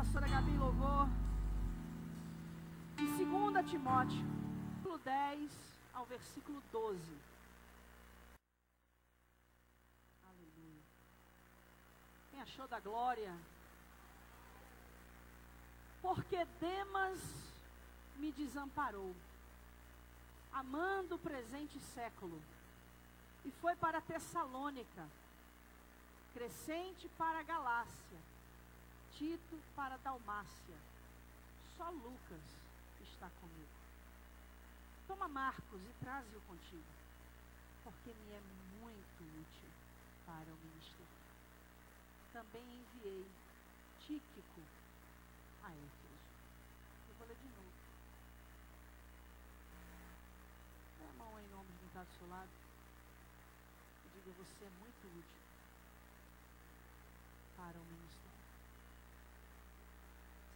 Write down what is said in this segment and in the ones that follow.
pastora Gabi louvor. Em 2 Timóteo, versículo 10 ao versículo 12. Aleluia. Quem achou da glória? Porque Demas me desamparou, amando o presente século, e foi para Tessalônica, Crescente para a Galácia, Tito para a Dalmácia. Só Lucas está comigo. Toma Marcos e traze-o contigo, porque me é muito útil para o ministério. Também enviei Tíquico a Éfeso. Eu vou ler de novo. Põe a mão aí em nome de quem está do seu lado e diga: você é muito útil para o ministério.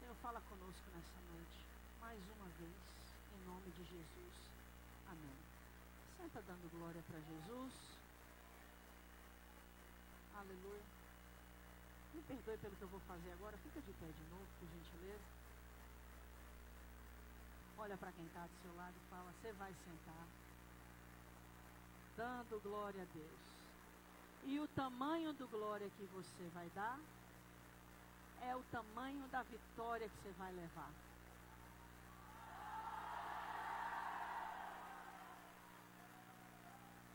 Senhor, fala conosco nessa noite, mais uma vez, em nome de Jesus. Amém. Senta dando glória para Jesus. Aleluia. Me perdoe pelo que eu vou fazer agora. Fica de pé de novo, por gentileza. Olha para quem está do seu lado e fala: você vai sentar. Dando glória a Deus. E o tamanho do glória que você vai dar é o tamanho da vitória que você vai levar.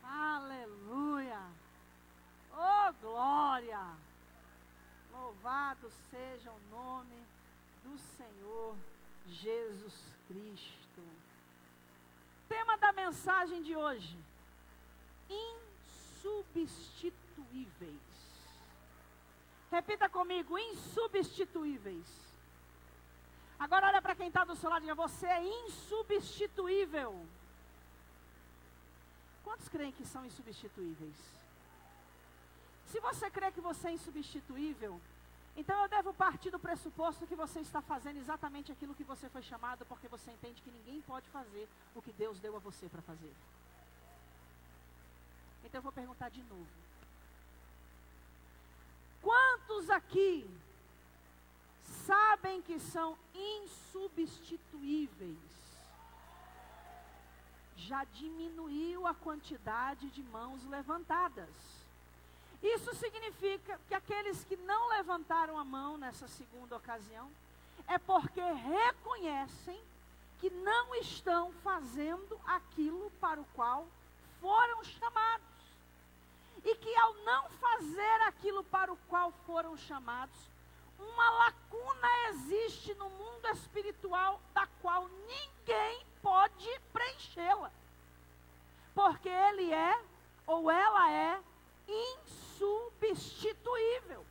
Aleluia! Oh, glória! Louvado seja o nome do Senhor Jesus Cristo. Tema da mensagem de hoje: insubstituíveis. Repita comigo: insubstituíveis. Agora olha para quem está do seu lado e diga: você é insubstituível. Quantos creem que são insubstituíveis? Se você crê que você é insubstituível, então eu devo partir do pressuposto que você está fazendo exatamente aquilo que você foi chamado, porque você entende que ninguém pode fazer o que Deus deu a você para fazer. Então eu vou perguntar de novo. Quantos aqui sabem que são insubstituíveis? Já diminuiu a quantidade de mãos levantadas. Isso significa que aqueles que não levantaram a mão nessa segunda ocasião, é porque reconhecem que não estão fazendo aquilo para o qual foram chamados. E que ao não fazer aquilo para o qual foram chamados, uma lacuna existe no mundo espiritual da qual ninguém pode preenchê-la. Porque ele é, ou ela é, insubstituível.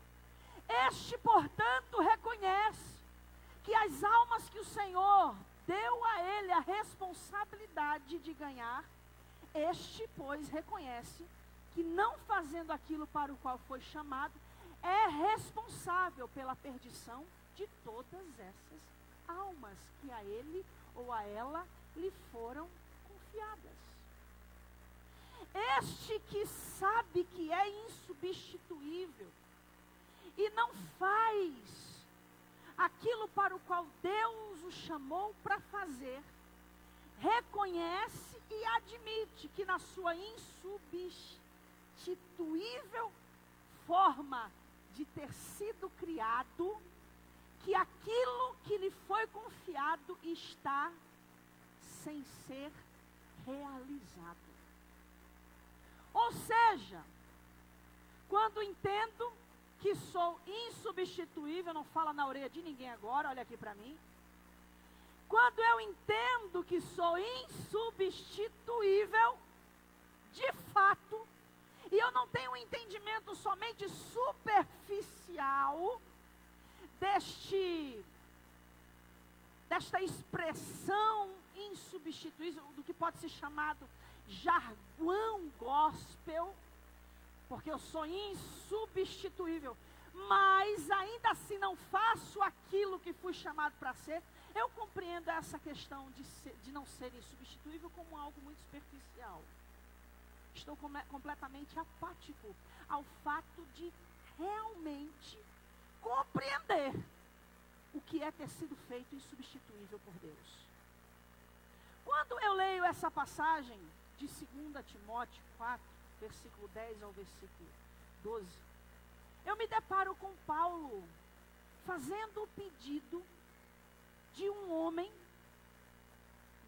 Este, portanto, reconhece que as almas que o Senhor deu a ele a responsabilidade de ganhar, este, pois, reconhece que não fazendo aquilo para o qual foi chamado, é responsável pela perdição de todas essas almas que a ele ou a ela lhe foram confiadas. Este que sabe que é insubstituível e não faz aquilo para o qual Deus o chamou para fazer, reconhece e admite que na sua insubstituível forma de ter sido criado, que aquilo que lhe foi confiado está sem ser realizado. Ou seja, quando entendo que sou insubstituível, não fala na orelha de ninguém agora, olha aqui para mim. Quando eu entendo que sou insubstituível, de fato, e eu não tenho um entendimento somente superficial desta expressão insubstituível, do que pode ser chamado jargão gospel, porque eu sou insubstituível, mas ainda assim não faço aquilo que fui chamado para ser. Eu compreendo essa questão de não ser insubstituível como algo muito superficial. Estou completamente apático ao fato de realmente compreender o que é ter sido feito insubstituível por Deus. Quando eu leio essa passagem de 2 Timóteo 4, versículo 10 ao versículo 12, eu me deparo com Paulo fazendo o pedido de um homem,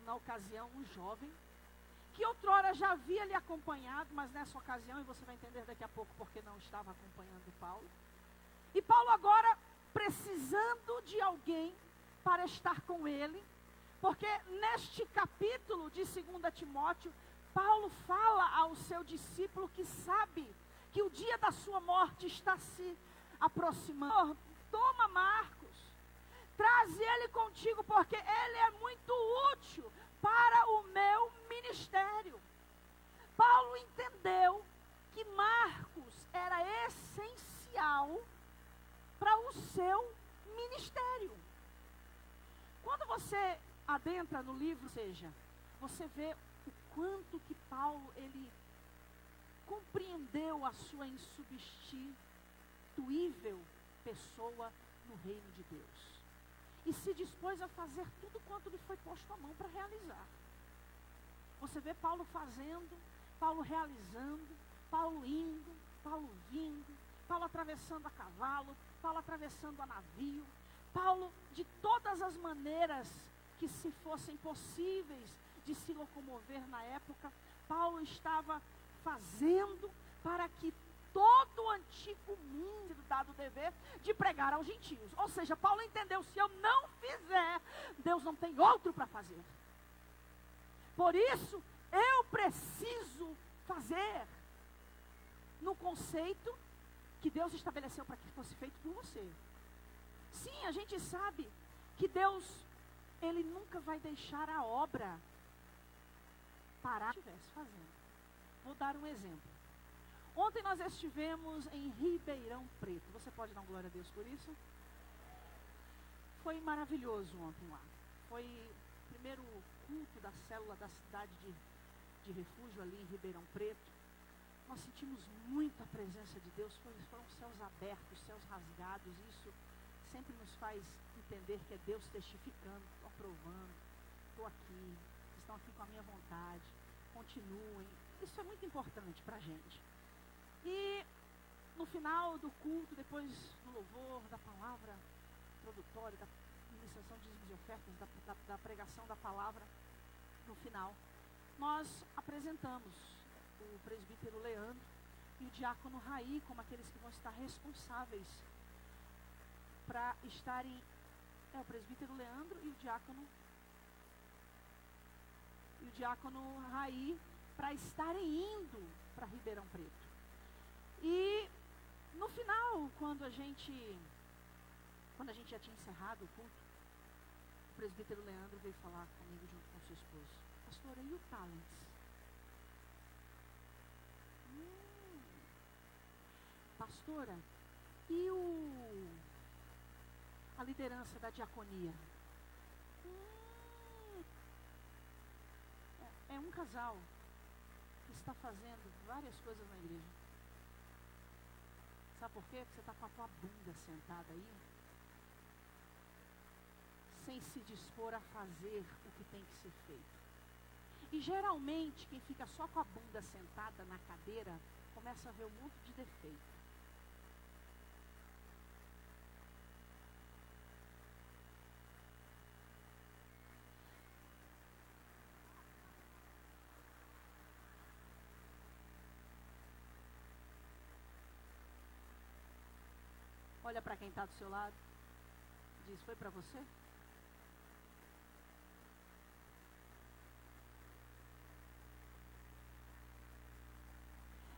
na ocasião um jovem, que outrora já havia lhe acompanhado, mas nessa ocasião, e você vai entender daqui a pouco porque não estava acompanhando Paulo. E Paulo agora precisando de alguém para estar com ele, porque neste capítulo de 2 Timóteo, Paulo fala ao seu discípulo que sabe que o dia da sua morte está se aproximando. Toma Marcos, traz ele contigo, porque ele é muito útil para o meu ministério. Paulo entendeu que Marcos era essencial para o seu ministério. Quando você adentra no livro, ou seja, você vê o quanto que Paulo, ele compreendeu a sua insubstituível pessoa no reino de Deus. E se dispôs a fazer tudo quanto lhe foi posto à mão para realizar. Você vê Paulo fazendo, Paulo realizando, Paulo indo, Paulo vindo, Paulo atravessando a cavalo, Paulo atravessando a navio, Paulo de todas as maneiras que se fossem possíveis de se locomover na época, Paulo estava fazendo para que todo o antigo mundo dado o dever de pregar aos gentios. Ou seja, Paulo entendeu, se eu não fizer, Deus não tem outro para fazer. Por isso, eu preciso fazer no conceito que Deus estabeleceu para que fosse feito por você. Sim, a gente sabe que Deus, Ele nunca vai deixar a obra parar se estivesse fazendo. Vou dar um exemplo. Ontem nós estivemos em Ribeirão Preto. Você pode dar glória a Deus por isso? Foi maravilhoso ontem lá. Foi o primeiro culto da célula da cidade de refúgio ali em Ribeirão Preto. Nós sentimos muito a presença de Deus. Foram céus abertos, céus rasgados. Isso sempre nos faz entender que é Deus testificando. Estou aprovando, estou aqui, estão aqui com a minha vontade. Continuem. Isso é muito importante para a gente. E no final do culto, depois do louvor, da palavra introdutória, da ministração de dízimos e ofertas, da pregação da palavra, no final, nós apresentamos o presbítero Leandro e o diácono Raí como aqueles que vão estar responsáveis para estarem, o presbítero Leandro e o diácono Raí, para estarem indo para Ribeirão Preto. E no final, quando a gente já tinha encerrado o culto, o presbítero Leandro veio falar comigo junto com sua esposa. Pastora, e o Talents? Pastora, e a liderança da diaconia? É um casal que está fazendo várias coisas na igreja. Sabe por quê? Porque você está com a tua bunda sentada aí, sem se dispor a fazer o que tem que ser feito. E geralmente, quem fica só com a bunda sentada na cadeira, começa a ver um monte de defeito. Olha para quem está do seu lado. Diz, foi para você?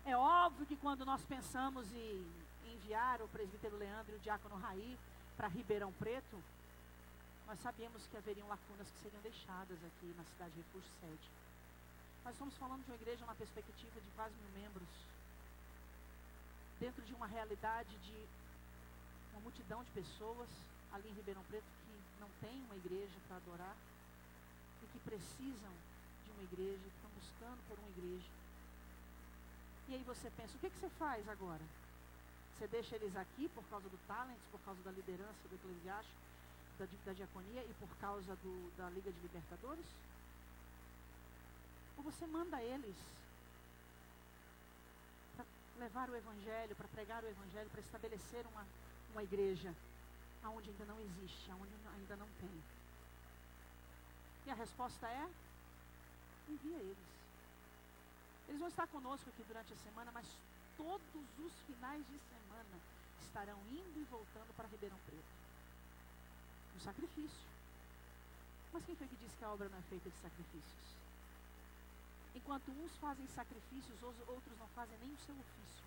É óbvio que quando nós pensamos em enviar o presbítero Leandro e o diácono Raí para Ribeirão Preto, nós sabíamos que haveriam lacunas que seriam deixadas aqui na cidade de Refúgio Sede. Nós estamos falando de uma igreja na perspectiva de quase 1000 membros, dentro de uma realidade de uma multidão de pessoas ali em Ribeirão Preto que não tem uma igreja para adorar e que precisam de uma igreja, que estão buscando por uma igreja. E aí você pensa, o que você faz agora? Você deixa eles aqui por causa do talent, por causa da liderança do eclesiástico? da diaconia e por causa da Liga de Libertadores? Ou você manda eles para levar o Evangelho, para pregar o Evangelho, para estabelecer uma igreja aonde ainda não existe, aonde ainda não tem? E a resposta é: envia eles. Eles vão estar conosco aqui durante a semana, mas todos os finais de semana estarão indo e voltando para Ribeirão Preto. Um sacrifício. Mas quem foi que disse que a obra não é feita de sacrifícios? Enquanto uns fazem sacrifícios, outros não fazem nem o seu ofício.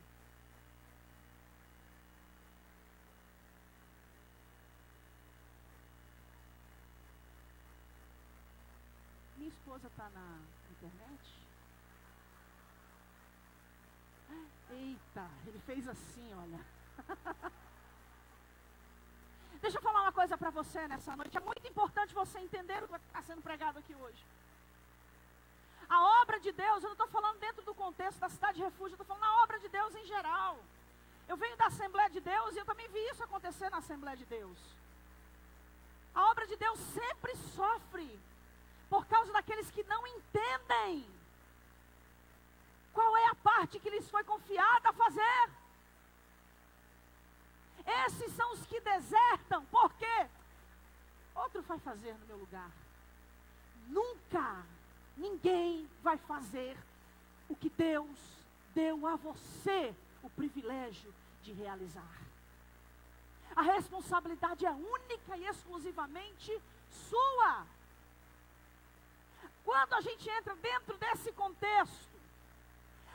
Minha esposa está na internet. Eita, ele fez assim, olha. Deixa eu falar uma coisa para você nessa noite. É muito importante você entender o que está sendo pregado aqui hoje. A obra de Deus, eu não estou falando dentro do contexto da cidade de refúgio, eu estou falando na obra de Deus em geral. Eu venho da Assembleia de Deus e eu também vi isso acontecer na Assembleia de Deus. A obra de Deus sempre sofre por causa daqueles que não entendem qual é a parte que lhes foi confiada a fazer. Esses são os que desertam. Por quê? Outro vai fazer no meu lugar. Nunca ninguém vai fazer o que Deus deu a você o privilégio de realizar. A responsabilidade é única e exclusivamente sua. Quando a gente entra dentro desse contexto,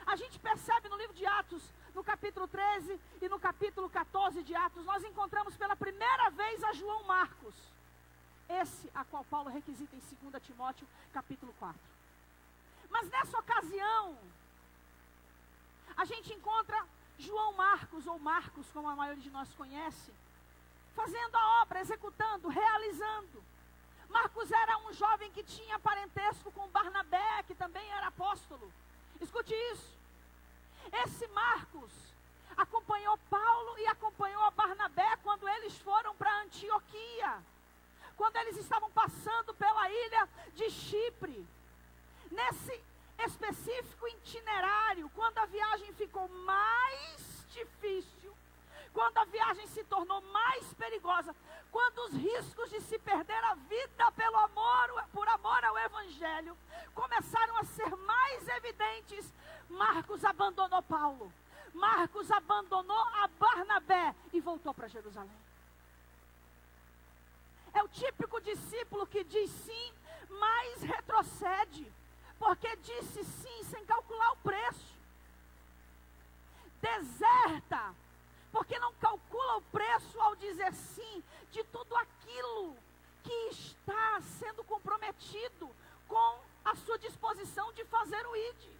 a gente percebe no livro de Atos, no capítulo 13 e no capítulo 14 de Atos, nós encontramos pela primeira vez a João Marcos. Esse a qual Paulo requisita em 2 Timóteo, capítulo 4. Mas nessa ocasião, a gente encontra João Marcos, ou Marcos, como a maioria de nós conhece, fazendo a obra, executando, realizando. Marcos era um jovem que tinha parentesco com Barnabé, que também era apóstolo. Escute isso. Esse Marcos acompanhou Paulo e acompanhou a Barnabé quando eles foram para Antioquia, quando eles estavam passando pela ilha de Chipre. Nesse específico itinerário, quando a viagem ficou mais difícil, quando a viagem se tornou mais perigosa, quando os riscos de se perder a vida por amor ao Evangelho começaram a ser mais evidentes, Marcos abandonou Paulo, Marcos abandonou a Barnabé e voltou para Jerusalém. É o típico discípulo que diz sim, mas retrocede, porque disse sim sem calcular o preço. Deserta, porque não calcula o preço ao dizer sim de tudo aquilo que está sendo comprometido com a sua disposição de fazer o ID.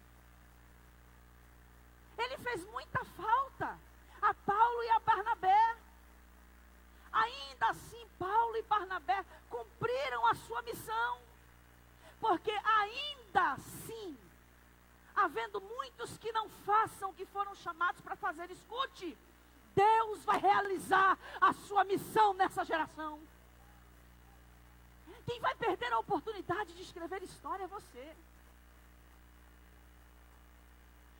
Ele fez muita falta a Paulo e a Barnabé. Ainda assim, Paulo e Barnabé cumpriram a sua missão, porque ainda assim, havendo muitos que não façam o que foram chamados para fazer, escute, Deus vai realizar a sua missão nessa geração. Quem vai perder a oportunidade de escrever história é você.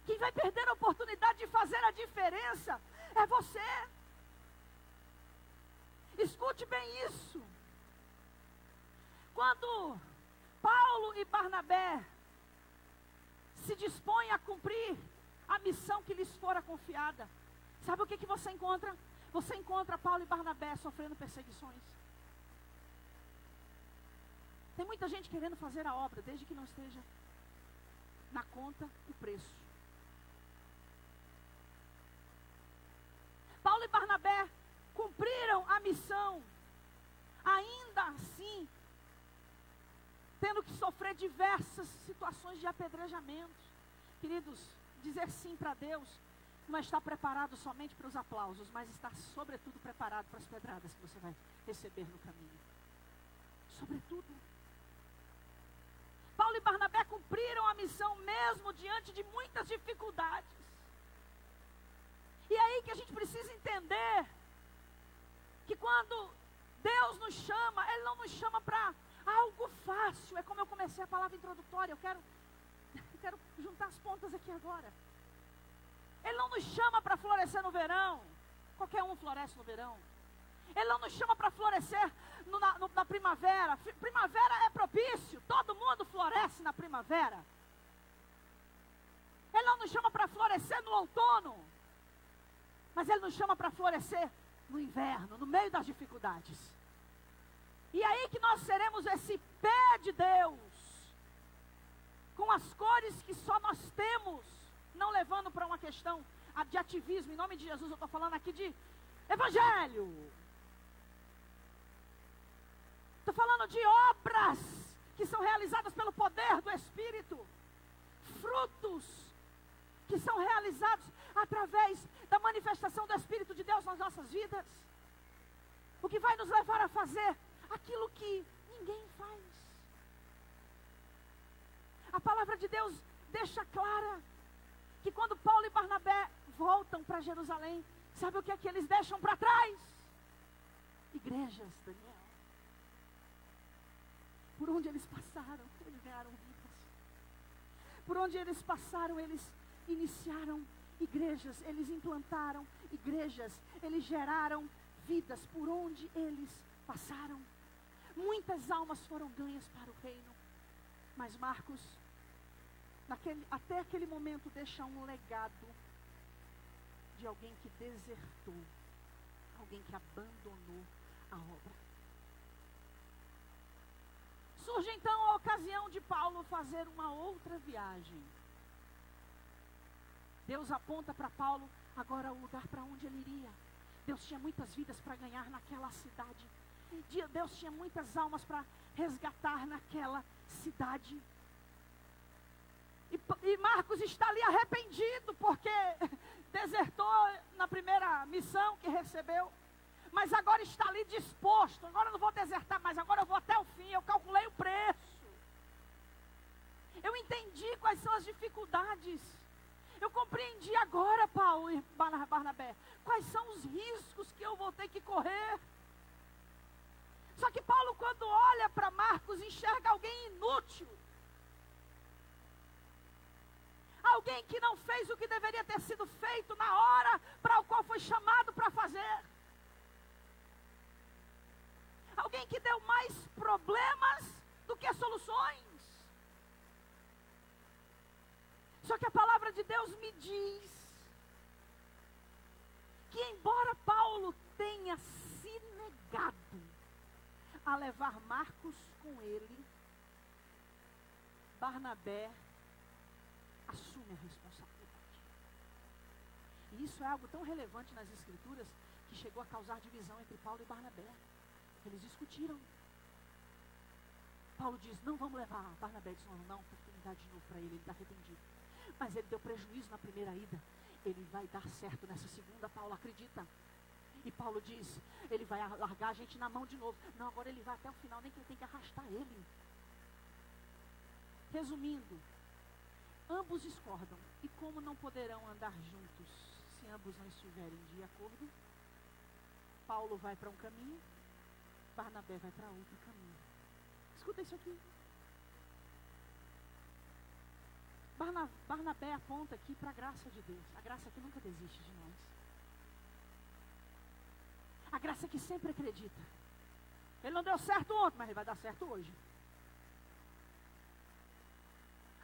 Quem vai perder a oportunidade de fazer a diferença é você. Escute bem isso. Quando Paulo e Barnabé se dispõem a cumprir a missão que lhes fora confiada, sabe o que você encontra? Você encontra Paulo e Barnabé sofrendo perseguições. Tem muita gente querendo fazer a obra, desde que não esteja na conta o preço. Paulo e Barnabé cumpriram a missão, ainda assim, tendo que sofrer diversas situações de apedrejamento. Queridos, dizer sim para Deus não está preparado somente para os aplausos, mas está sobretudo preparado para as pedradas que você vai receber no caminho. Sobretudo. Paulo e Barnabé cumpriram a missão mesmo diante de muitas dificuldades. E é aí que a gente precisa entender que quando Deus nos chama, Ele não nos chama para algo fácil. É como eu comecei a palavra introdutória, eu quero juntar as pontas aqui agora. Ele não nos chama para florescer no verão. Qualquer um floresce no verão. Ele não nos chama para florescer na primavera. Primavera é propício, todo mundo floresce na primavera. Ele não nos chama para florescer no outono, mas Ele nos chama para florescer no inverno, no meio das dificuldades. E aí que nós seremos esse pé de Deus, com as cores que só nós temos, não levando para uma questão de ativismo. Em nome de Jesus, eu estou falando aqui de evangelho. Estou falando de obras que são realizadas pelo poder do Espírito. Frutos que são realizados através da manifestação do Espírito de Deus nas nossas vidas. O que vai nos levar a fazer aquilo que ninguém faz. A palavra de Deus deixa clara que quando Paulo e Barnabé voltam para Jerusalém, sabe o que é que eles deixam para trás? Igrejas, Daniel. Por onde eles passaram, eles ganharam vidas. Por onde eles passaram, eles iniciaram igrejas, eles implantaram igrejas, eles geraram vidas. Por onde eles passaram, muitas almas foram ganhas para o reino. Mas Marcos, até aquele momento, deixa um legado de alguém que desertou, alguém que abandonou a obra. Surge então a ocasião de Paulo fazer uma outra viagem. Deus aponta para Paulo agora o lugar para onde ele iria. Deus tinha muitas vidas para ganhar naquela cidade. Deus tinha muitas almas para resgatar naquela cidade. E Marcos está ali arrependido porque desertou na primeira missão que recebeu. Mas agora está ali disposto. Agora eu não vou desertar, mas agora eu vou até o fim. Eu calculei o preço. Eu entendi quais são as dificuldades. Eu compreendi agora, Paulo e Barnabé, quais são os riscos que eu vou ter que correr. Só que Paulo, quando olha para Marcos, enxerga alguém inútil. Alguém que não fez o que deveria ter sido feito na hora para o qual foi chamado para fazer. Alguém que deu mais problemas do que soluções. Só que a palavra de Deus me diz que embora Paulo tenha se negado a levar Marcos com ele, Barnabé assume a responsabilidade. E isso é algo tão relevante nas Escrituras que chegou a causar divisão entre Paulo e Barnabé. Eles discutiram. Paulo diz, não vamos levar. Barnabé diz, não, oportunidade de novo para ele está arrependido. Mas ele deu prejuízo na primeira ida. Ele vai dar certo nessa segunda, Paulo acredita. E Paulo diz, ele vai largar a gente na mão de novo. Não, agora ele vai até o final, nem que ele tem que arrastar ele. Resumindo, ambos discordam. E como não poderão andar juntos se ambos não estiverem de acordo, Paulo vai para um caminho, Barnabé vai para outro caminho. Escuta isso aqui. Barnabé aponta aqui para a graça de Deus. A graça que nunca desiste de nós. A graça que sempre acredita. Ele não deu certo ontem, mas ele vai dar certo hoje.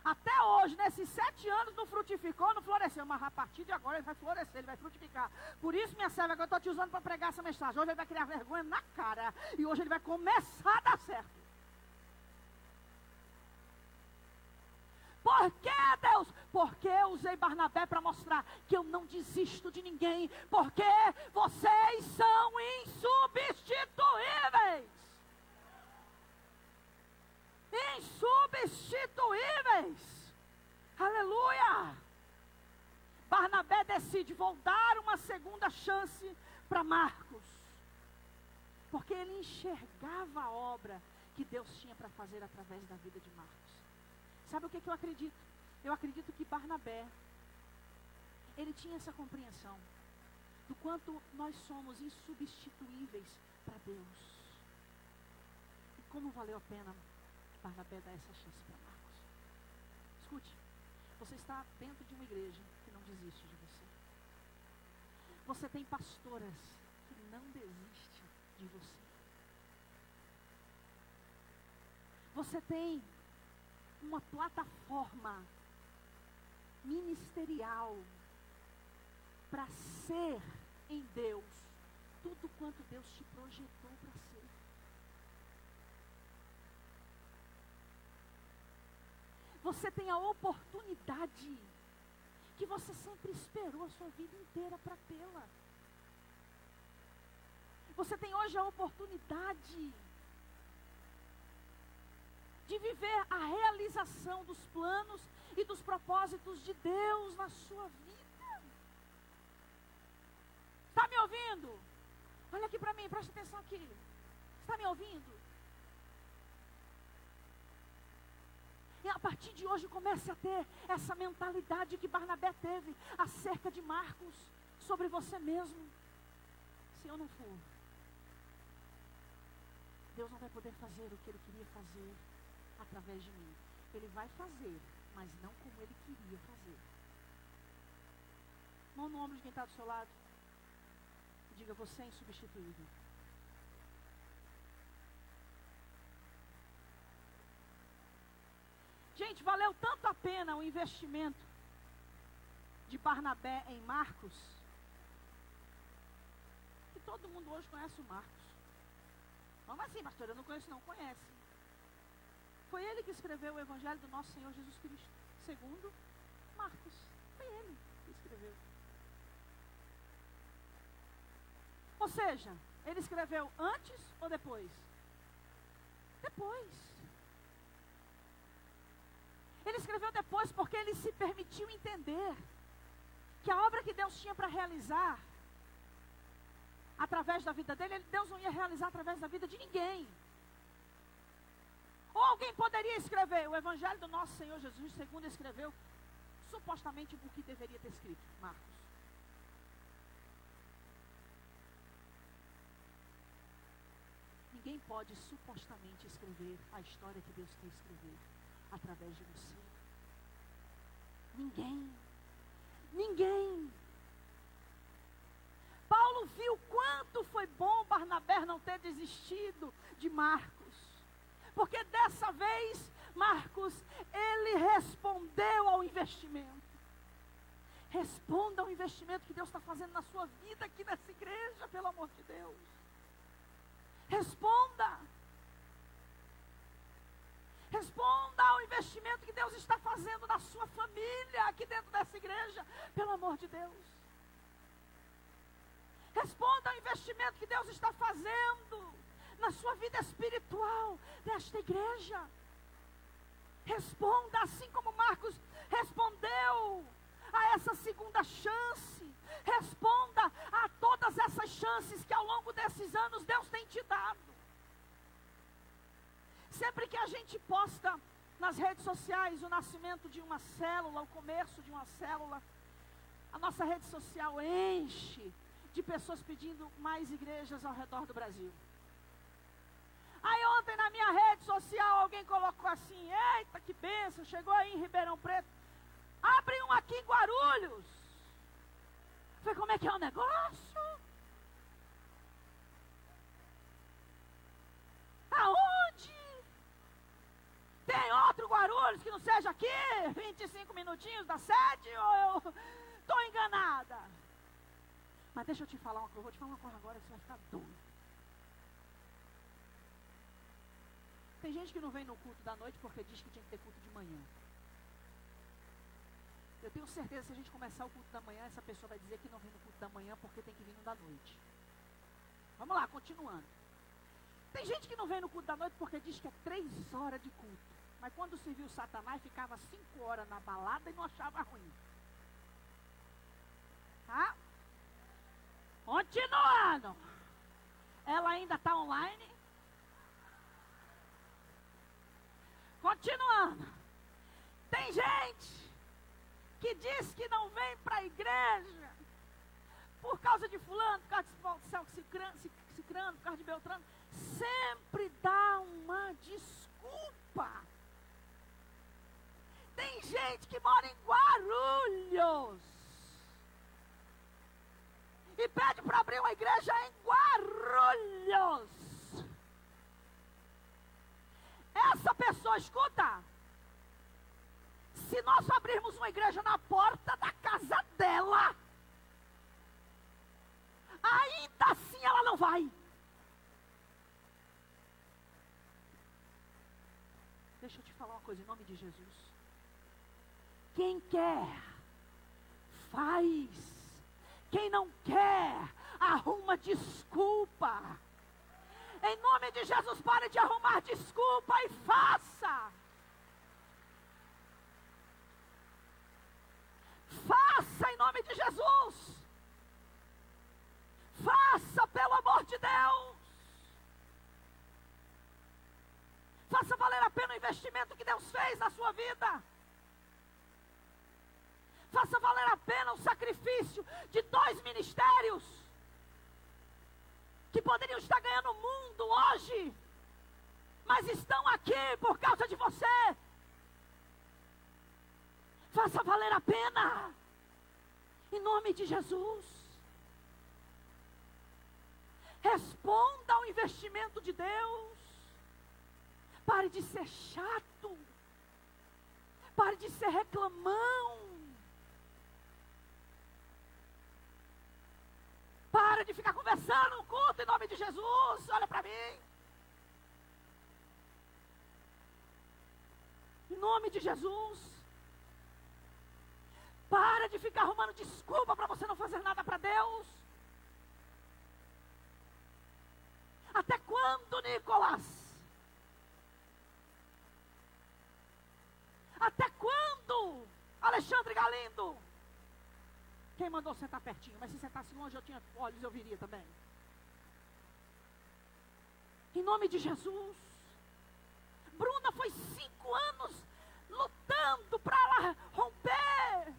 Até hoje, nesses 7 anos, não frutificou, não floresceu. Mas a partir de agora ele vai florescer, ele vai frutificar. Por isso, minha serva, que eu estou te usando para pregar essa mensagem. Hoje ele vai criar vergonha na cara. E hoje ele vai começar a dar certo. Por que, Deus? Porque eu usei Barnabé para mostrar que eu não desisto de ninguém. Porque vocês são insubstituíveis. Insubstituíveis. Aleluia. Barnabé decide, vou dar uma segunda chance para Marcos. Porque ele enxergava a obra que Deus tinha para fazer através da vida de Marcos. Sabe o que eu acredito? Eu acredito que Barnabé, ele tinha essa compreensão do quanto nós somos insubstituíveis para Deus. como valeu a pena Barnabé dar essa chance para Marcos. Escute, você está dentro de uma igreja que não desiste de você. Você tem pastoras que não desistem de você. Você tem uma plataforma ministerial para ser em Deus tudo quanto Deus te projetou para ser. Você tem a oportunidade que você sempre esperou a sua vida inteira para tê-la. Você tem hoje a oportunidade de viver a realização dos planos e dos propósitos de Deus na sua vida. Está me ouvindo? Olha aqui para mim, presta atenção aqui. Está me ouvindo? E a partir de hoje comece a ter essa mentalidade que Barnabé teve acerca de Marcos, sobre você mesmo. Se eu não for, Deus não vai poder fazer o que Ele queria fazer através de mim. Ele vai fazer, mas não como Ele queria fazer. Mão no ombro de quem está do seu lado. E diga, você é insubstituível. Gente, valeu tanto a pena o investimento de Barnabé em Marcos, que todo mundo hoje conhece o Marcos. Como assim, pastor? Eu não conheço, não. Conhece. Foi ele que escreveu o Evangelho do nosso Senhor Jesus Cristo, segundo Marcos. Foi ele que escreveu. Ou seja, ele escreveu antes ou depois? Depois. Ele escreveu depois porque ele se permitiu entender que a obra que Deus tinha para realizar através da vida dele, Deus não ia realizar através da vida de ninguém. Ou alguém poderia escrever o Evangelho do nosso Senhor Jesus, segundo escreveu, supostamente o que deveria ter escrito, Marcos. Ninguém pode supostamente escrever a história que Deus quer escrever através de você. Ninguém. Ninguém. Paulo viu quanto foi bom Barnabé não ter desistido de Marcos. Porque dessa vez, Marcos, ele respondeu ao investimento. Responda ao investimento que Deus está fazendo na sua vida aqui nessa igreja, pelo amor de Deus. Responda. Responda ao investimento que Deus está fazendo na sua família, aqui dentro dessa igreja, pelo amor de Deus. Responda ao investimento que Deus está fazendo na sua vida espiritual desta igreja. Responda assim como Marcos respondeu a essa segunda chance. Responda a todas essas chances que ao longo desses anos Deus tem te dado. Sempre que a gente posta nas redes sociais o nascimento de uma célula, o começo de uma célula, a nossa rede social enche de pessoas pedindo mais igrejas ao redor do Brasil. Aí ontem na minha rede social alguém colocou assim, eita que bênção, chegou aí em Ribeirão Preto, abre um aqui em Guarulhos. Falei, como é que é o negócio? Aonde? Tem outro Guarulhos que não seja aqui? 25 minutinhos da sede? Ou eu estou enganada? Mas deixa eu te falar uma coisa, eu vou te falar uma coisa agora que você vai ficar doido. Tem gente que não vem no culto da noite porque diz que tinha que ter culto de manhã. Eu tenho certeza que se a gente começar o culto da manhã, essa pessoa vai dizer que não vem no culto da manhã porque tem que vir no da noite. Vamos lá, continuando. Tem gente que não vem no culto da noite porque diz que é 3 horas de culto. Mas quando serviu Satanás, ficava 5 horas na balada e não achava ruim. Tá? Continuando. Ela ainda está online? Continuando. Tem gente que diz que não vem para a igreja por causa de fulano, por causa de cicrano, por causa de Beltrano. sempre dá uma desculpa. Tem gente que mora em Guarulhos e pede para abrir uma igreja em Guarulhos. Essa pessoa, escuta, se nós abrirmos uma igreja na porta da casa dela, ainda assim ela não vai. Deixa eu te falar uma coisa em nome de Jesus. Quem quer, faz. Quem não quer, arruma desculpa. Em nome de Jesus, pare de arrumar desculpa e faça. Faça em nome de Jesus. Faça pelo amor de Deus. Faça valer a pena o investimento que Deus fez na sua vida. Faça valer a pena o sacrifício de 2 ministérios que poderiam estar ganhando o mundo hoje, mas estão aqui por causa de você. Faça valer a pena, em nome de Jesus. Responda ao investimento de Deus. Pare de ser chato. Pare de ser reclamão. Para de ficar conversando no culto em nome de Jesus. Olha para mim. Em nome de Jesus. Para de ficar arrumando desculpa para você não fazer nada para Deus. Até quando, Nicolas? Até quando, Alexandre Galindo? Quem mandou sentar pertinho? Mas se sentasse longe, eu tinha olhos, eu viria também. Em nome de Jesus. Bruna foi 5 anos lutando para ela romper.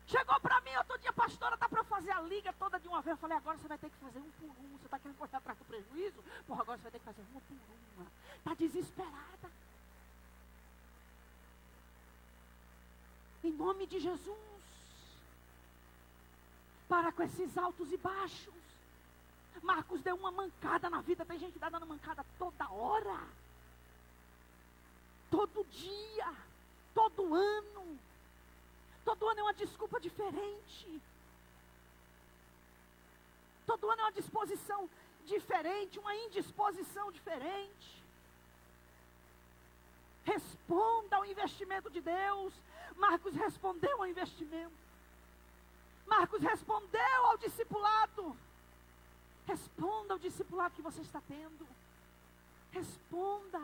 Chegou para mim outro dia, pastora, dá para eu fazer a liga toda de uma vez? Eu falei, agora você vai ter que fazer um por um. Você está querendo correr atrás do prejuízo? Porra, agora você vai ter que fazer uma por uma. Está desesperada. Em nome de Jesus. Para com esses altos e baixos. Marcos deu uma mancada na vida. Tem gente que está dando mancada toda hora. Todo dia. Todo ano. Todo ano é uma desculpa diferente. Todo ano é uma disposição diferente. Uma indisposição diferente. Responda ao investimento de Deus. Marcos respondeu ao investimento. Marcos respondeu ao discipulado. Responda ao discipulado que você está tendo. Responda.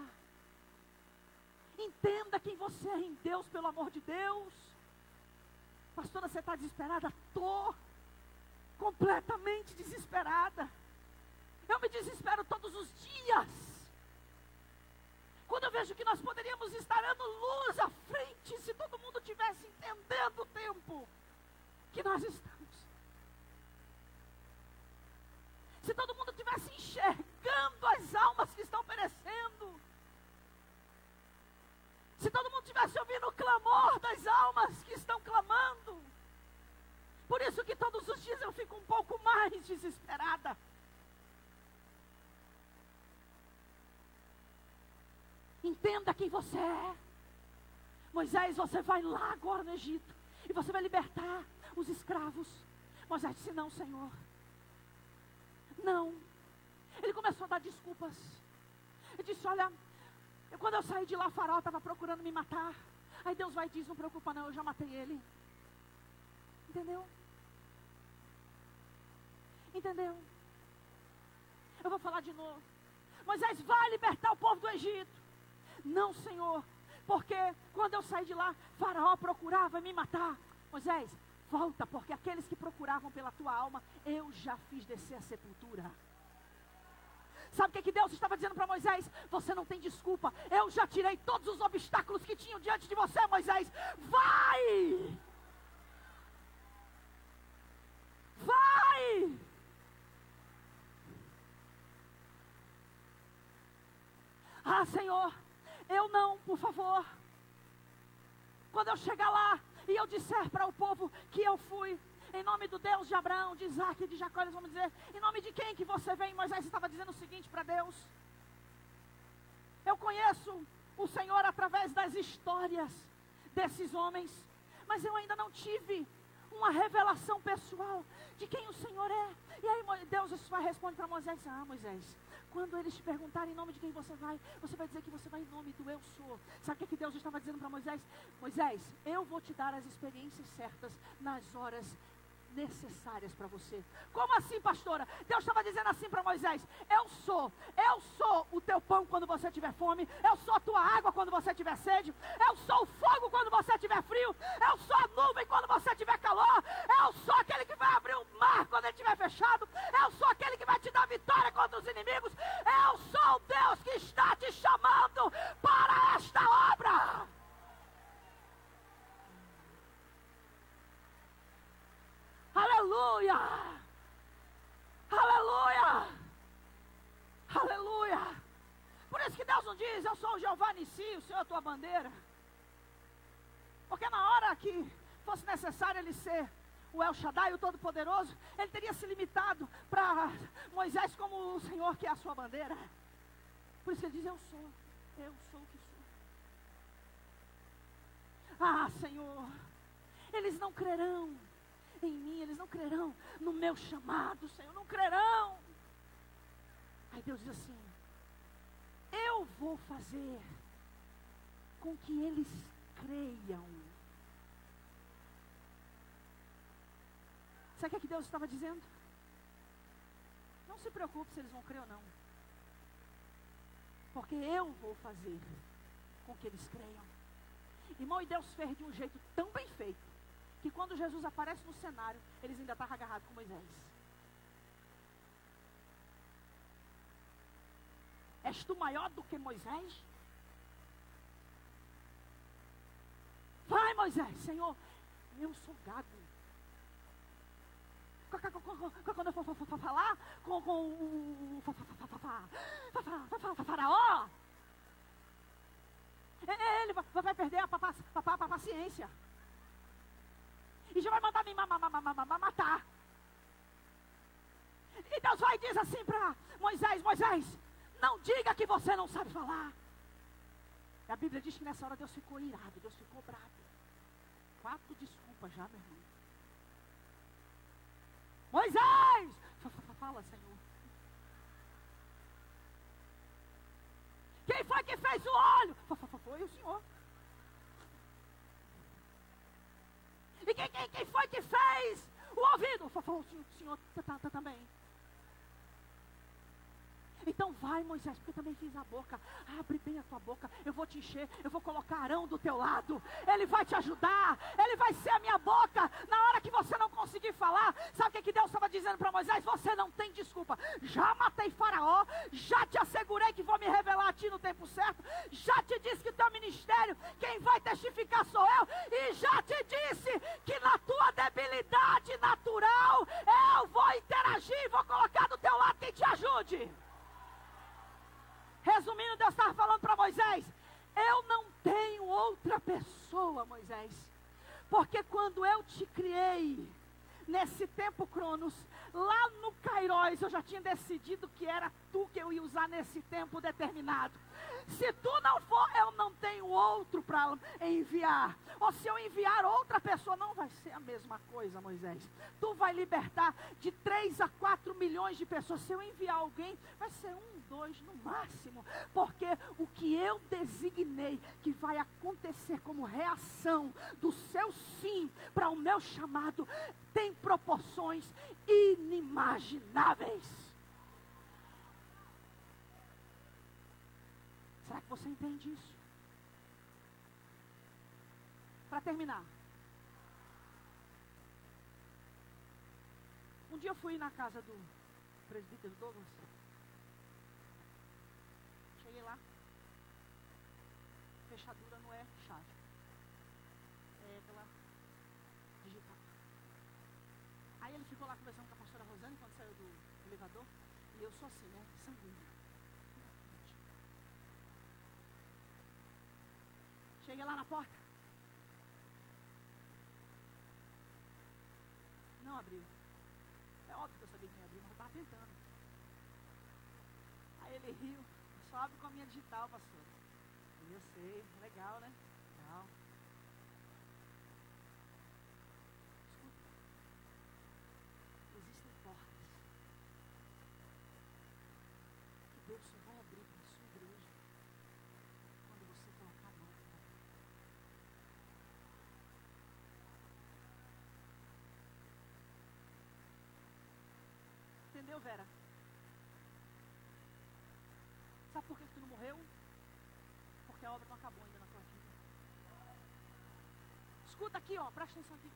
Entenda quem você é em Deus, pelo amor de Deus. Pastora, você está desesperada? Estou completamente desesperada. Eu me desespero todos os dias. Quando eu vejo que nós poderíamos estar dando luz à frente, se todo mundo tivesse entendendo o tempo que nós estamos. Se todo mundo estivesse enxergando as almas que estão perecendo. Se todo mundo estivesse ouvindo o clamor das almas que estão clamando. Por isso que todos os dias eu fico um pouco mais desesperada. Entenda quem você é. Moisés, você vai lá agora no Egito e você vai libertar os escravos. Moisés disse, não, Senhor. Não. Ele começou a dar desculpas. Ele disse, olha, quando eu saí de lá, Faraó estava procurando me matar. Aí Deus vai e diz, não preocupa não, eu já matei ele. Entendeu? Entendeu? Eu vou falar de novo. Moisés vai libertar o povo do Egito. Não, Senhor, porque quando eu saí de lá, Faraó procurava me matar. Moisés, volta, porque aqueles que procuravam pela tua alma, eu já fiz descer a sepultura. Sabe o que Deus estava dizendo para Moisés? Você não tem desculpa, eu já tirei todos os obstáculos que tinham diante de você, Moisés. Vai! Vai! Ah, Senhor, eu não, por favor. Quando eu chegar lá e eu disser para o povo que eu fui, em nome do Deus de Abraão, de Isaac e de Jacó, eles vão me dizer, em nome de quem que você vem? Moisés estava dizendo o seguinte para Deus: eu conheço o Senhor através das histórias desses homens, mas eu ainda não tive uma revelação pessoal de quem o Senhor é. E aí Deus vai responder para Moisés: ah, Moisés, quando eles te perguntarem em nome de quem você vai dizer que você vai em nome do eu sou. Sabe o que Deus estava dizendo para Moisés? Moisés, eu vou te dar as experiências certas nas horas necessárias para você. Como assim, pastora? Deus estava dizendo assim para Moisés: eu sou o teu pão quando você tiver fome, eu sou a tua água quando você tiver sede, eu sou o fogo quando você tiver frio, eu sou a nuvem quando você tiver calor, eu sou aquele que vai abrir o mar quando ele estiver fechado, eu sou aquele que vai te dar vitória contra os inimigos, eu sou o Deus que está te chamando para esta obra. Aleluia! Aleluia! Aleluia! Por isso que Deus não diz: eu sou o Jeová Nissi, o Senhor é a tua bandeira. Porque na hora que fosse necessário ele ser o El Shaddai, o Todo-Poderoso, ele teria se limitado para Moisés como o Senhor que é a sua bandeira. Por isso que ele diz: eu sou o que sou. Ah, Senhor, eles não crerão em mim, eles não crerão no meu chamado, Senhor, não crerão. Aí Deus diz assim: eu vou fazer com que eles creiam. Sabe o que Deus estava dizendo? Não se preocupe se eles vão crer ou não, porque eu vou fazer com que eles creiam. Irmão, e Deus fez de um jeito tão bem feito, que quando Jesus aparece no cenário, eles ainda estavam agarrados com Moisés. És tu maior do que Moisés? Vai, Moisés. Senhor, eu sou gado. Quando eu for falar com o faraó, ele vai perder a paciência. E já vai mandar me matar. E Deus vai e diz assim para Moisés: Moisés, não diga que você não sabe falar. E a Bíblia diz que nessa hora Deus ficou irado, Deus ficou bravo. 4 desculpas já, meu irmão. Moisés! Fala, Senhor. Quem foi que fez o olho? Foi o Senhor. E quem foi que fez o ouvido? Foi o Senhor também. Então vai, Moisés, porque eu também fiz a boca. Abre bem a tua boca, eu vou te encher, eu vou colocar Arão do teu lado. Ele vai te ajudar, ele vai ser a minha boca. Na hora que você não conseguir falar, sabe o que Deus estava dizendo para Moisés? Você não tem desculpa. Já matei Faraó, já te assegurei que vou me revelar a ti no tempo certo, já te disse que o teu ministério, quem vai testificar sou eu, e já te disse que na tua debilidade natural, eu vou interagir, vou colocar do teu lado quem te ajude. Resumindo, Deus estava falando para Moisés: eu não tenho outra pessoa, Moisés, porque quando eu te criei, nesse tempo Cronos, lá no Kairos, eu já tinha decidido que era tu que eu ia usar nesse tempo determinado. Se tu não for, eu não tenho outro para enviar. Ou se eu enviar outra pessoa, não vai ser a mesma coisa, Moisés. Tu vai libertar de 3 a 4 milhões de pessoas. Se eu enviar alguém, vai ser 1, 2 no máximo. Porque o que eu designei que vai acontecer como reação do seu sim para o meu chamado tem proporções inimagináveis. Será que você entende isso? Para terminar, um dia eu fui na casa do presbítero Douglas. Cheguei lá, fechadura não é chave, é pela digital. Aí ele ficou lá conversando com a pastora Rosane quando saiu do elevador, e eu sou assim, né, sanguíneo. Cheguei lá na porta. Não abriu. É óbvio que eu sabia que não ia abrir, mas eu estava tentando. Aí ele riu. Só abre com a minha digital, pastor. E eu sei. Legal, né? Legal. Escuta. Existem portas que Deus só vai abrir para a sua igreja quando você colocar a mão para abrir. Entendeu, Vera? Sabe por que tu não morreu? Porque a obra não acabou ainda na tua vida. Escuta aqui, ó, presta atenção aqui.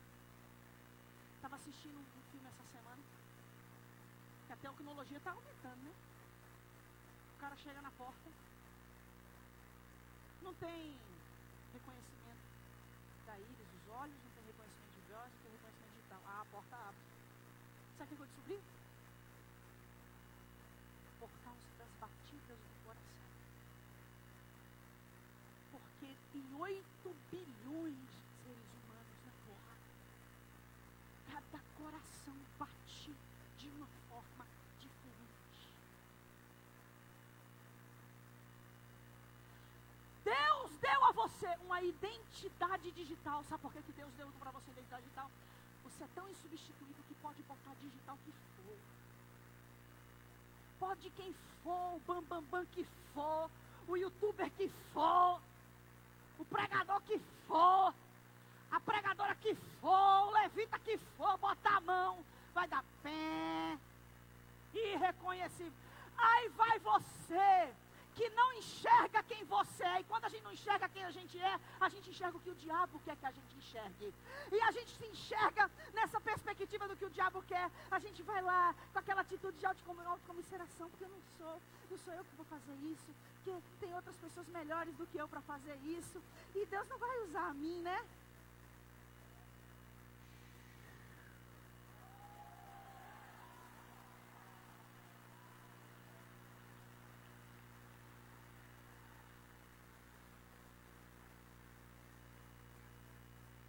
Estava assistindo um filme essa semana, que a tecnologia está aumentando, né? O cara chega na porta, não tem reconhecimento da íris, dos olhos, não tem reconhecimento de voz, não tem reconhecimento digital. Ah, a porta abre. Sabe o que eu descobri? Por causa das batidas do coração. Porque tem 8 bilhões de seres humanos na Terra. Cada coração bate de uma forma diferente. Deus deu a você uma identidade digital. Sabe por que Deus deu para você identidade digital? Você é tão insubstituível que pode botar digital que for. Pode quem for, o bambambam que for, o youtuber que for, o pregador que for, a pregadora que for, o levita que for, botar a mão, vai dar pé, irreconhecível. Aí vai você, que não enxerga quem você é, e quando a gente não enxerga quem a gente é, a gente enxerga o que o diabo quer que a gente enxergue. E a gente se enxerga nessa perspectiva do que o diabo quer. A gente vai lá com aquela atitude de autocomisseração, porque não sou eu que vou fazer isso, porque tem outras pessoas melhores do que eu para fazer isso, e Deus não vai usar a mim, né?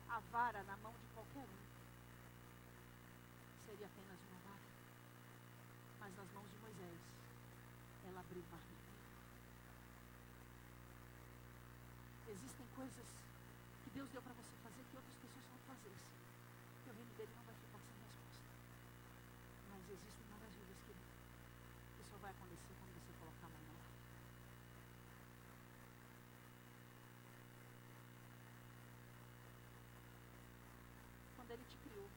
A vara na mão de qualquer um seria apenas uma vara, mas nas mãos de Moisés ela abriu o mar. Existem coisas que Deus deu para você fazer que outras pessoas vão fazer, que o reino dele não vai ficar sem resposta. Mas existem maravilhas que só vai acontecer quando você colocar a mão na mão. Quando ele te criou.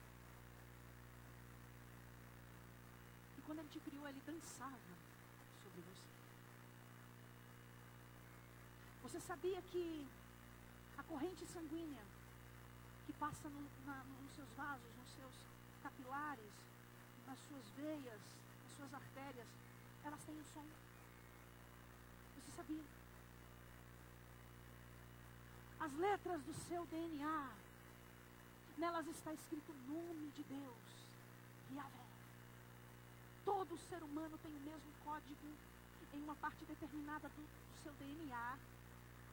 E quando ele te criou, ele dançava sobre você. Você sabia que a corrente sanguínea que passa nos seus vasos, nos seus capilares, nas suas veias, nas suas artérias, elas têm um som? Você sabia? As letras do seu DNA, nelas está escrito o nome de Deus, Yahvé. Todo ser humano tem o mesmo código em uma parte determinada do seu DNA,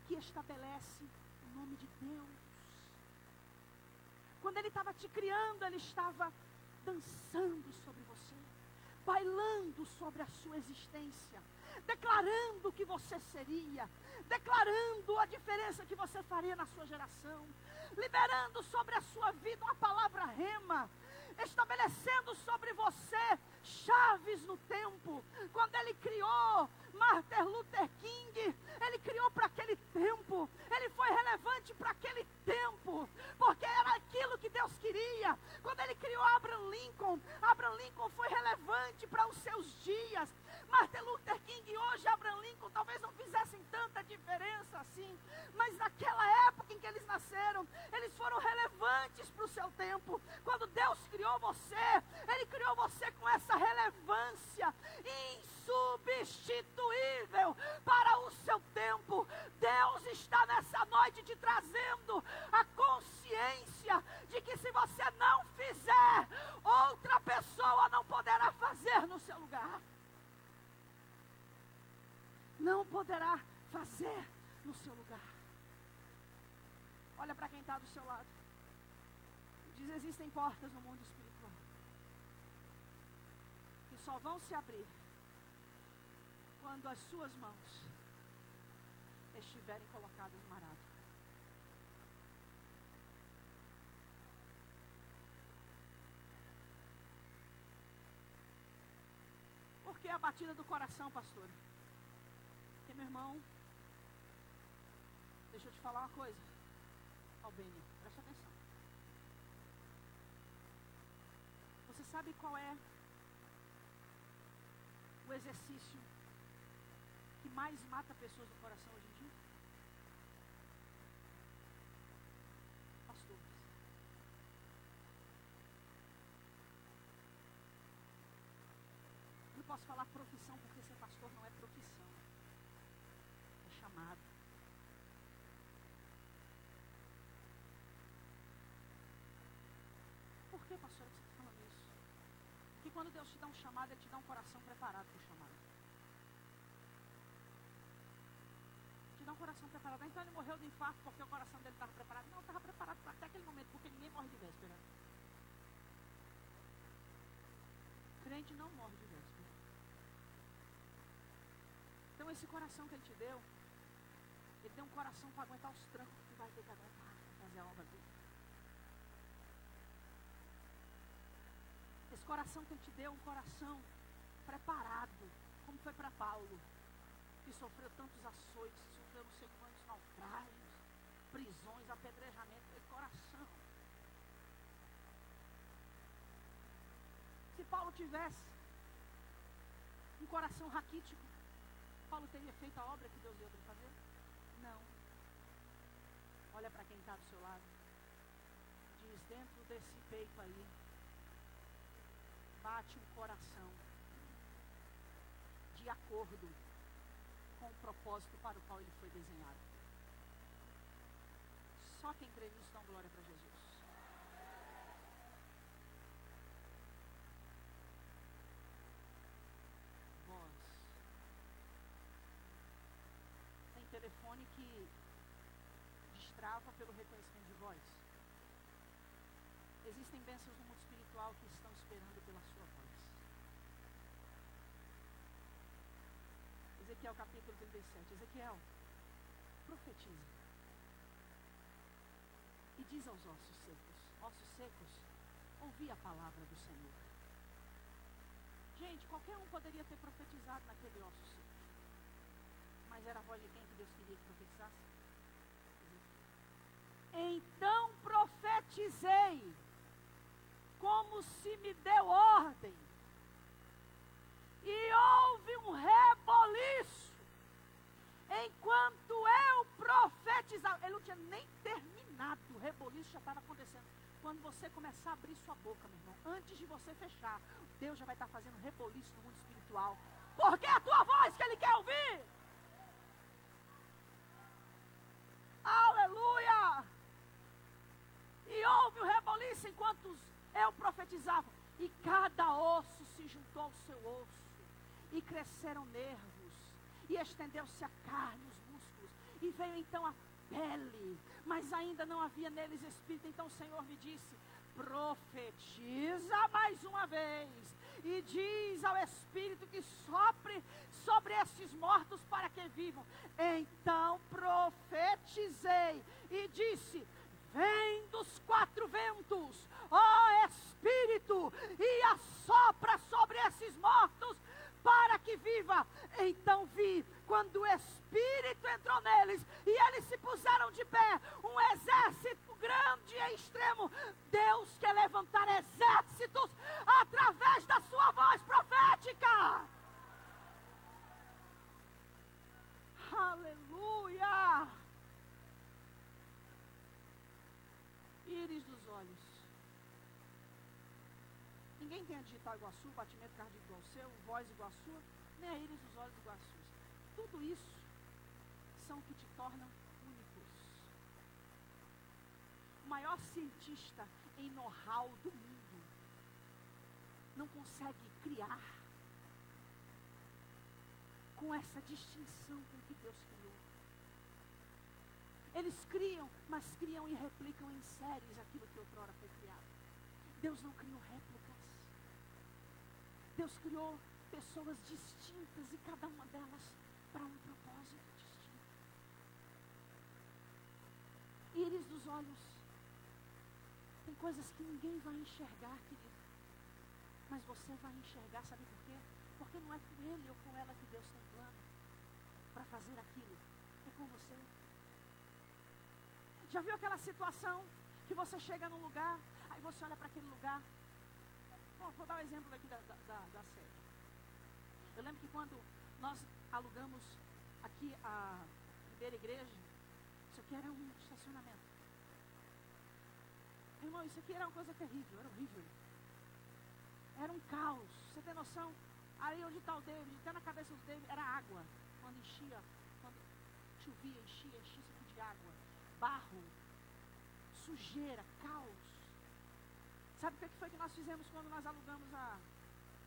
que estabelece o nome de Deus. Quando ele estava te criando, ele estava dançando sobre você, bailando sobre a sua existência, declarando o que você seria, declarando a diferença que você faria na sua geração, liberando sobre a sua vida uma palavra rema, estabelecendo sobre você chaves no tempo. Quando ele criou Martin Luther King, ele criou para aquele tempo, ele foi relevante para aquele tempo, porque era aquilo que Deus queria. Quando ele criou Abraham Lincoln foi relevante para os seus dias. Martin Luther King, hoje Abraham Lincoln talvez não fizessem tanta diferença assim, mas naquela época em que eles nasceram, eles foram relevantes para o seu tempo. Quando Deus criou você, ele criou você com essa relevância insubstituível para o seu tempo. Deus está nessa noite te trazendo a consciência de que se você não fizer, outra pessoa não poderá fazer no seu lugar. Não poderá fazer no seu lugar. Olha para quem está do seu lado. Diz: existem portas no mundo espiritual que só vão se abrir quando as suas mãos estiverem colocadas no arado. Por que a batida do coração, pastora? Porque, meu irmão, deixa eu te falar uma coisa. Albênia, presta atenção. Você sabe qual é o exercício que mais mata pessoas do coração hoje em dia? Pastores. Eu não posso falar profissão, porque ser pastor não é profissão. É chamado. Por que, pastora, que você está falando isso? Porque quando Deus te dá um chamado, Ele te dá um coração preparado para o chamado. Te dá um coração preparado. Então ele morreu de infarto porque o coração dele estava preparado. Não, estava preparado até aquele momento, porque ninguém morre de véspera. Crente não morre de véspera. Então esse coração que Ele te deu, Ele deu um coração para aguentar os trancos que tu vai ter que aguentar para fazer a obra dele. Esse coração que Ele te deu é um coração preparado, como foi para Paulo, que sofreu tantos açoites, sofreu não sei quantos naufrágios, prisões, apedrejamento. Esse coração. Se Paulo tivesse um coração raquítico, Paulo teria feito a obra que Deus deu para ele fazer? Não. Olha para quem está do seu lado. Diz: dentro desse peito aí bate um coração de acordo com o propósito para o qual ele foi desenhado. Só quem crê nisso dá glória para Jesus. Voz. Tem telefone que destrava pelo reconhecimento de voz. Existem bênçãos no mundo espiritual que estão esperando pela sua voz. Ezequiel capítulo 37. Ezequiel, profetiza. E diz aos ossos secos, ouvi a palavra do Senhor. Gente, qualquer um poderia ter profetizado naquele osso seco. Mas era a voz de quem que Deus queria que profetizasse? Então profetizei, como se me deu ordem. E houve um reboliço, enquanto eu profetizava. Ele não tinha nem terminado, o reboliço já estava acontecendo. Quando você começar a abrir sua boca, meu irmão, antes de você fechar, Deus já vai estar fazendo reboliço no mundo espiritual. Porque é a tua voz que Ele quer ouvir. Aleluia! E houve um reboliço enquanto eu profetizava. E cada osso se juntou ao seu osso. E cresceram nervos. E estendeu-se a carne, os músculos. E veio então a pele. Mas ainda não havia neles espírito. Então o Senhor me disse: profetiza mais uma vez. E diz ao Espírito que sopre sobre estes mortos para que vivam. Então profetizei e disse: vem dos quatro ventos, ó Espírito, e assopra sobre esses mortos para que viva. Então vi, quando o Espírito entrou neles e eles se puseram de pé, um exército grande e extremo. Deus quer levantar exércitos através da sua voz profética. Aleluia! Íris dos olhos. Ninguém tem a digital igual a sua, batimento cardíaco igual ao seu, voz igual a sua, nem a íris dos olhos igual a sua. Tudo isso são que te tornam únicos. O maior cientista em know-how do mundo não consegue criar com essa distinção com que Deus criou. eles criam, mas criam e replicam em séries aquilo que outrora foi criado. Deus não criou réplicas. Deus criou pessoas distintas e cada uma delas para um propósito distinto. Íris dos olhos. Tem coisas que ninguém vai enxergar, querido. Mas você vai enxergar, sabe por quê? Porque não é com ele ou com ela que Deus tem plano para fazer aquilo. É com você. Já viu aquela situação que você chega num lugar, aí você olha para aquele lugar. Bom, vou dar um exemplo aqui da sede. Eu lembro que quando nós alugamos aqui a primeira igreja, isso aqui era um estacionamento. Irmão, isso aqui era uma coisa terrível, era horrível. Era um caos, você tem noção? Aí onde está o David, até na cabeça do David, era água. Quando enchia, quando chovia, enchia isso aqui de água. Barro, sujeira, caos. Sabe o que foi que nós fizemos quando nós alugamos a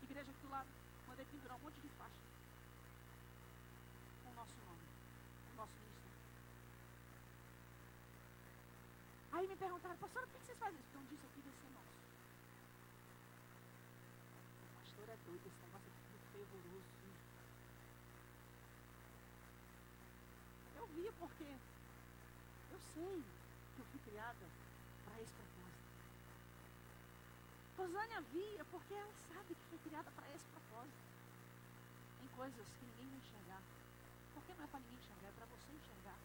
igreja aqui do lado? Mandei pendurar um monte de faixa com o nosso nome, com o nosso ministério. Aí me perguntaram, pastora, por que vocês fazem isso? Então disso aqui vai ser nosso. O pastor é doido, esse negócio aqui é muito fervoroso. Eu via porque eu sei que eu fui criada para esse propósito. Rosânia via porque ela sabe que foi criada para esse propósito. Tem coisas que ninguém vai enxergar. Porque não é para ninguém enxergar, é para você enxergar.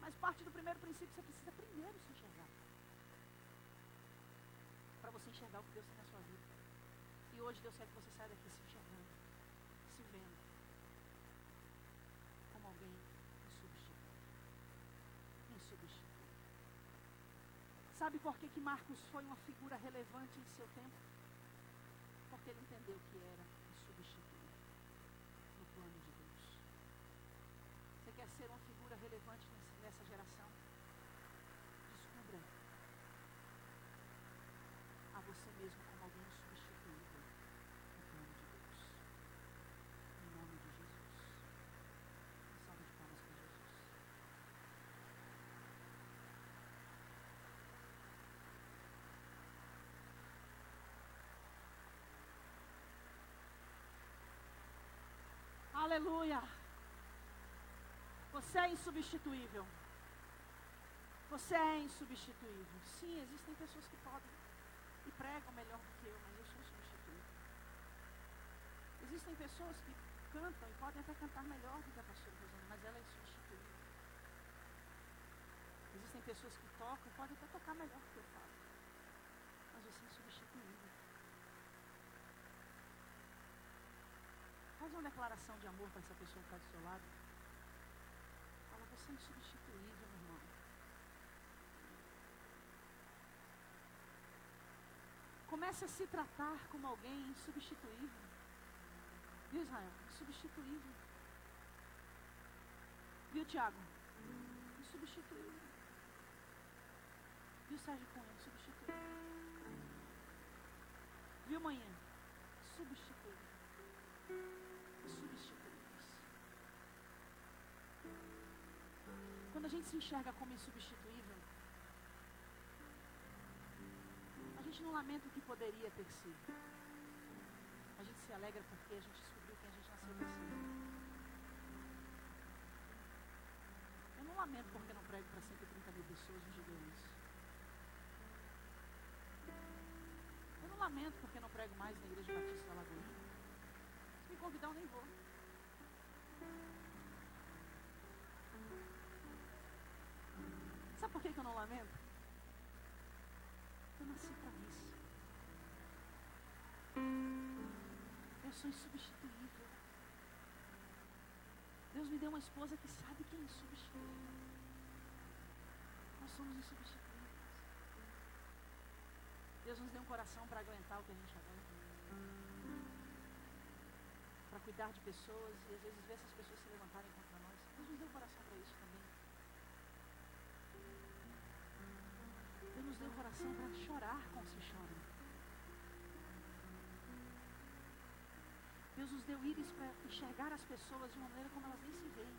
Mas parte do primeiro princípio, você precisa primeiro se enxergar. Para você enxergar o que Deus tem na sua vida. E hoje Deus quer que você saia daqui se enxergando, se vendo como alguém insubstituível. Insubstituível. Sabe por que Marcos foi uma figura relevante em seu tempo? Porque ele entendeu que era insubstituível no plano de Deus. Você quer ser uma figura relevante nessa geração? Descubra a você mesmo como alguém insubstituível no plano de Deus. Em nome de Jesus. Uma salva de palmas para Jesus. Aleluia. Você é insubstituível. Você é insubstituível. Sim, existem pessoas que podem e pregam melhor do que eu, mas eu sou insubstituível. Existem pessoas que cantam e podem até cantar melhor do que a pastora Rosana, mas ela é insubstituível. Existem pessoas que tocam e podem até tocar melhor do que eu faço, mas você é insubstituível. Faz uma declaração de amor para essa pessoa que está do seu lado. Fala, você é insubstituível, meu irmão. Comece a se tratar como alguém insubstituível. Viu, Israel? Insubstituível. Viu, Tiago? Insubstituível. Viu, Sérgio Cunha? Insubstituível. Viu, manhã? Substituível. Insubstituíveis. Quando a gente se enxerga como insubstituível, a gente não lamenta o que poderia ter sido. A gente se alegra porque a gente descobriu quem a gente nasceu para ser. Eu não lamento porque não prego para 130 mil pessoas no Gideões. Eu não lamento porque não prego mais na Igreja Batista da Lagoinha. Se me convidar, eu nem vou. Sabe por que eu não lamento? Eu nasci para isso. Eu sou insubstituível. Deus me deu uma esposa que sabe que é insubstituível. Nós somos insubstituíveis. Deus nos deu um coração para aguentar o que a gente aguenta. Para cuidar de pessoas e às vezes ver essas pessoas se levantarem contra nós. Deus nos deu um coração para isso também. Deus nos deu um coração para chorar como se chora. Deus nos deu íris para enxergar as pessoas de uma maneira como elas nem se veem.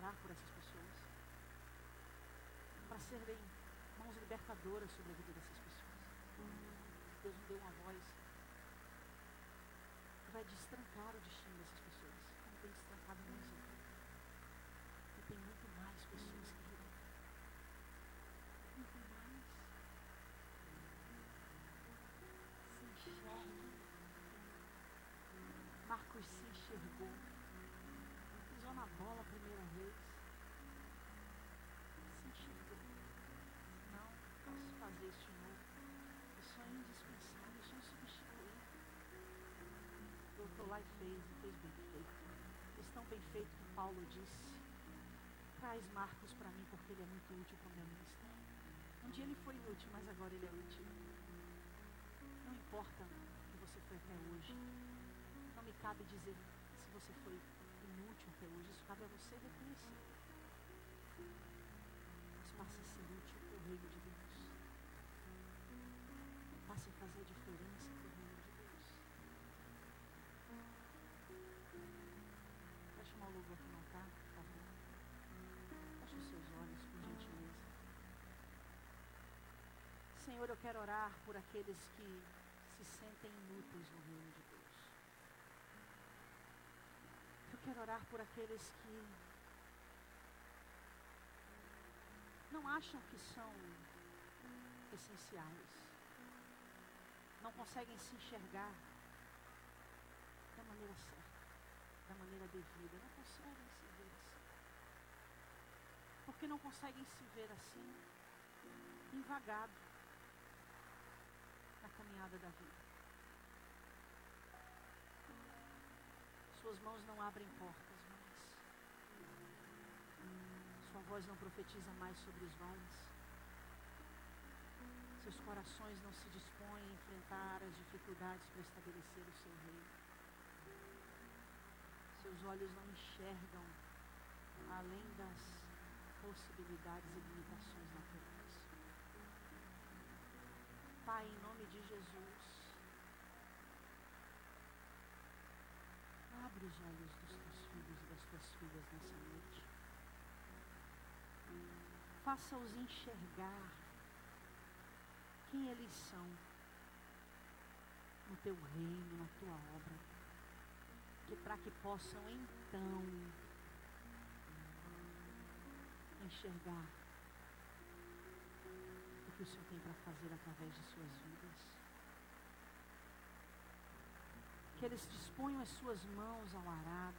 orar por essas pessoas, para serem mãos libertadoras sobre a vida dessas pessoas. Deus me deu uma voz que vai destrancar o destino dessas pessoas, como tem destrancado muitos aqui. E tem muito mais pessoas que virão. Muito mais. Se enxergue. Marcos se enxergou. Pisou na bola a primeira vez. Se enxergou. Não posso fazer isso de novo. Eu sou indispensável, eu sou insubstituível. Voltou lá e fez bem feito. Fez tão bem feito que Paulo disse: traz Marcos para mim porque ele é muito útil para o meu ministério. Um dia ele foi inútil, mas agora ele é útil. Não importa o que você foi até hoje. Não me cabe dizer se você foi inútil até hoje. Isso cabe a você reconhecer. Mas passe a ser útil para o reino de Deus. Passe a fazer a diferença para o reino de Deus. Vai chamar o louvor que não está, por favor. Feche os seus olhos, por gentileza. Senhor, eu quero orar por aqueles que se sentem inúteis no reino de Deus. Eu quero orar por aqueles que não acham que são essenciais. Não conseguem se enxergar da maneira certa, da maneira devida. Não conseguem se ver assim. Porque não conseguem se ver assim, invagado na caminhada da vida. Suas mãos não abrem portas mais. Sua voz não profetiza mais sobre os vales. Seus corações não se dispõem a enfrentar as dificuldades para estabelecer o seu reino. Seus olhos não enxergam além das possibilidades e limitações naturais. Pai, em nome de Jesus, abre os olhos dos teus filhos e das tuas filhas nessa noite. Faça-os enxergar quem eles são no teu reino, na tua obra, que para que possam então enxergar o que o Senhor tem para fazer através de suas vidas. Que eles disponham as suas mãos ao arado,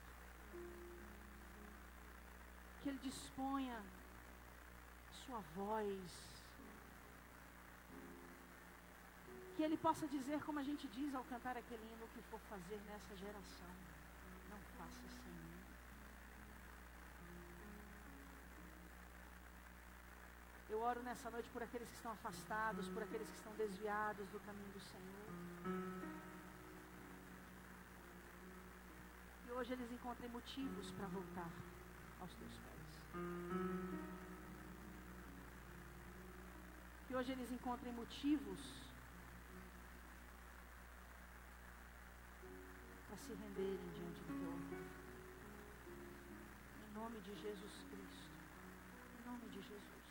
que Ele disponha sua voz, que Ele possa dizer, como a gente diz ao cantar aquele hino: o que for fazer nessa geração, não faça sem mim. Eu oro nessa noite por aqueles que estão afastados, por aqueles que estão desviados do caminho do Senhor. Que hoje eles encontrem motivos para voltar aos teus pés. Que hoje eles encontrem motivos para se renderem diante do teu altar. Em nome de Jesus Cristo. Em nome de Jesus.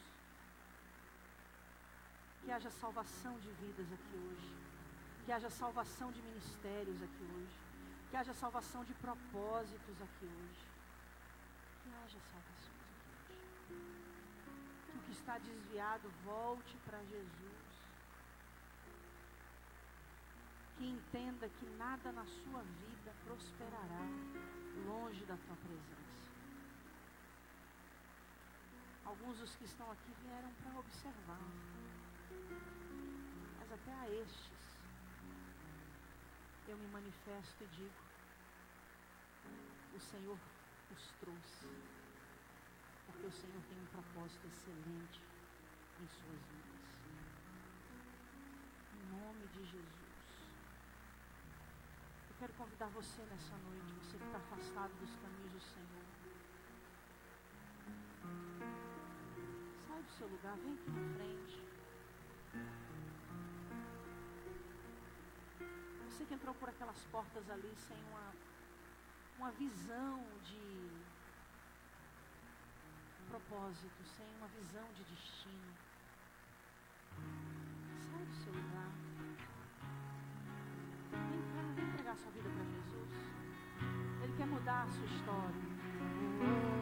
Que haja salvação de vidas aqui hoje. Que haja salvação de ministérios aqui hoje. Que haja salvação de propósitos aqui hoje. Que haja salvações aqui hoje. Que o que está desviado volte para Jesus. Que entenda que nada na sua vida prosperará longe da tua presença. Alguns dos que estão aqui vieram para observar. Mas até a estes eu me manifesto e digo: o Senhor os trouxe, porque o Senhor tem um propósito excelente em suas vidas. Em nome de Jesus. Eu quero convidar você nessa noite, você que está afastado dos caminhos do Senhor. Sai do seu lugar, vem aqui na frente. Você que entrou por aquelas portas ali sem uma visão propósito, sem uma visão de destino. Sai do seu lugar. Vem cá, vem entregar sua vida para Jesus. Ele quer mudar a sua história.